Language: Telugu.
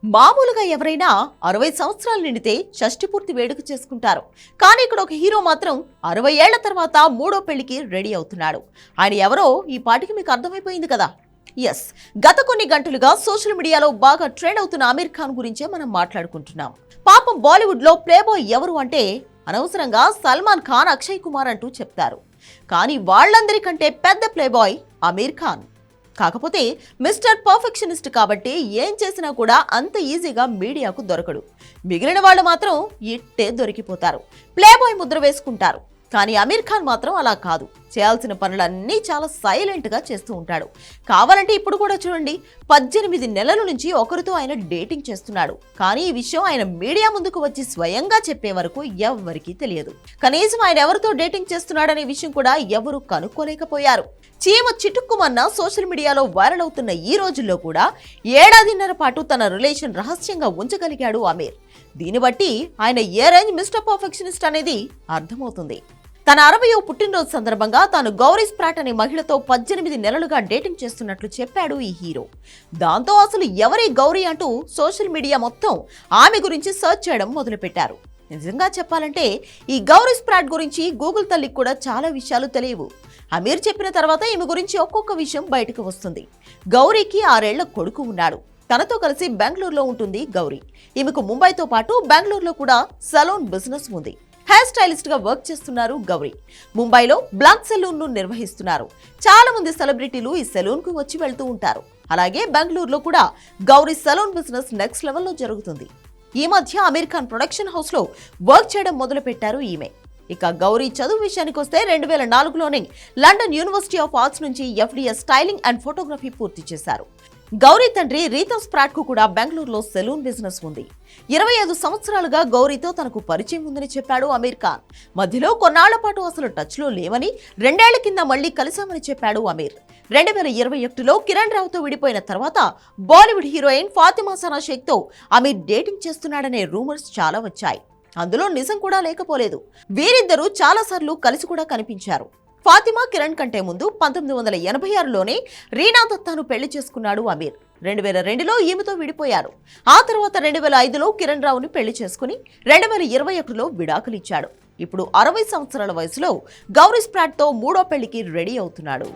మామూలుగా ఎవరైనా 60 సంవత్సరాలు నిండితే షష్ఠి పూర్తి వేడుక చేసుకుంటారు. కానీ ఇక్కడ ఒక హీరో మాత్రం 60 ఏళ్ల తర్వాత మూడో పెళ్లికి రెడీ అవుతున్నాడు. ఆయన ఎవరో ఈ పాటికి మీకు అర్థమైపోయింది కదా. ఎస్, గత కొన్ని గంటలుగా సోషల్ మీడియాలో బాగా ట్రెండ్ అవుతున్న ఆమీర్ ఖాన్ గురించే మనం మాట్లాడుకుంటున్నాం. పాపం బాలీవుడ్ లో ప్లేబాయ్ ఎవరు అంటే అనవసరంగా సల్మాన్ ఖాన్, అక్షయ్ కుమార్ అంటూ చెప్తారు. కానీ వాళ్ళందరికంటే పెద్ద ప్లేబాయ్ ఆమీర్ ఖాన్. కాకపోతే మిస్టర్ పర్ఫెక్షనిస్ట్ కాబట్టి ఏం చేసినా కూడా అంత ఈజీగా మీడియాకు దొరకడు. మిగిలిన వాళ్ళు మాత్రం ఇట్టే దొరికిపోతారు, ప్లేబాయ్ ముద్ర వేసుకుంటారు. కానీ ఆమీర్ ఖాన్ మాత్రం అలా కాదు. చేయాల్సిన పనులన్నీ చాలా సైలెంట్ గా చేస్తూ ఉంటాడు. కావాలంటే ఇప్పుడు కూడా చూడండి, 18 నెలల నుంచి ఒకరితో ఆయన డేటింగ్ చేస్తున్నాడు. కానీ ఈ విషయం ఆయన మీడియా ముందుకు వచ్చి స్వయంగా చెప్పే వరకు ఎవ్వరికీ తెలియదు. కనీసం ఆయన ఎవరితో డేటింగ్ చేస్తున్నాడనే విషయం కూడా ఎవరు కనుక్కోలేకపోయారు. చీమ చిటుక్కుమన్న సోషల్ మీడియాలో వైరల్ అవుతున్న ఈ రోజుల్లో కూడా ఏడాదిన్నర పాటు తన రిలేషన్ రహస్యంగా ఉంచగలిగాడు ఆమీర్. దీన్ని బట్టి ఆయన ఏ రేంజ్ మిస్టర్ పర్ఫెక్షనిస్ట్ అనేది అర్థమవుతుంది. తన 60వ పుట్టినరోజు సందర్భంగా తాను గౌరీ స్ప్రాట్ అనే మహిళతో 18 నెలలుగా డేటింగ్ చేస్తున్నట్లు చెప్పాడు ఈ హీరో. దాంతో అసలు ఎవరి గౌరీ అంటూ సోషల్ మీడియా మొత్తం ఆమె గురించి సర్చ్ చేయడం మొదలుపెట్టారు. నిజంగా చెప్పాలంటే ఈ గౌరీ స్ప్రాట్ గురించి గూగుల్ తల్లికి కూడా చాలా విషయాలు తెలియవు. ఆమీర్ చెప్పిన తర్వాత ఈమె గురించి ఒక్కొక్క విషయం బయటకు వస్తుంది. గౌరీకి 6 ఏళ్ల కొడుకు ఉన్నాడు. తనతో కలిసి బెంగళూరులో ఉంటుంది గౌరీ. ఈమెకు ముంబైతో పాటు బెంగళూరులో కూడా సలూన్ బిజినెస్ ఉంది. హెయిర్ స్టైలిస్ట్ గా వర్క్ చేస్తున్నారు గౌరీ. ముంబైలో బ్లాక్ సెలూన్ ను నిర్వహిస్తున్నారు. చాలా మంది సెలబ్రిటీలు ఈ సెలూన్ కు వచ్చి వెళ్తూ ఉంటారు. అలాగే బెంగళూరులో కూడా గౌరీ సలూన్ బిజినెస్ నెక్స్ట్ లెవెల్లో జరుగుతుంది. ఈ మధ్య ఆమీర్ ఖాన్ ప్రొడక్షన్ హౌస్ లో వర్క్ చేయడం మొదలు పెట్టారు ఈమె. ఇక గౌరీ చదువు విషయానికి వస్తే 2004లోనే లండన్ యూనివర్సిటీ ఆఫ్ ఆర్ట్స్ నుంచి FDS స్టైలింగ్ అండ్ ఫోటోగ్రఫీ పూర్తి చేశారు. గౌరీ తండ్రి రీతా స్ప్రాట్ కు కూడా బెంగళూరులో సెలూన్ బిజినెస్ ఉంది. 25 సంవత్సరాలుగా గౌరీతో తనకు పరిచయం ఉందని చెప్పాడు ఆమీర్ ఖాన్. మధ్యలో కొన్నాళ్ల పాటు అసలు టచ్ లో లేవని, 2 ఏళ్ల కింద మళ్లీ కలిశామని చెప్పాడు ఆమీర్. 2021లో కిరణ్ రావుతో విడిపోయిన తర్వాత బాలీవుడ్ హీరోయిన్ ఫాతిమా సనా షేక్ తో ఆమీర్ డేటింగ్ చేస్తున్నాడనే రూమర్స్ చాలా వచ్చాయి. అందులో నిజం కూడా లేకపోలేదు. వీరిద్దరూ చాలా సార్లు కలిసి కూడా కనిపించారు. ఫాతిమా కిరణ్ కంటే ముందు 1986లోనే రీనా దత్తాను పెళ్లి చేసుకున్నాడు ఆమీర్. 2002లో ఈమెతో విడిపోయారు. ఆ తర్వాత 2005లో కిరణ్ రావుని పెళ్లి చేసుకుని 2021లో విడాకులిచ్చాడు. ఇప్పుడు 60 సంవత్సరాల వయసులో గౌరీ స్ప్రాట్ తో మూడో పెళ్లికి రెడీ అవుతున్నాడు.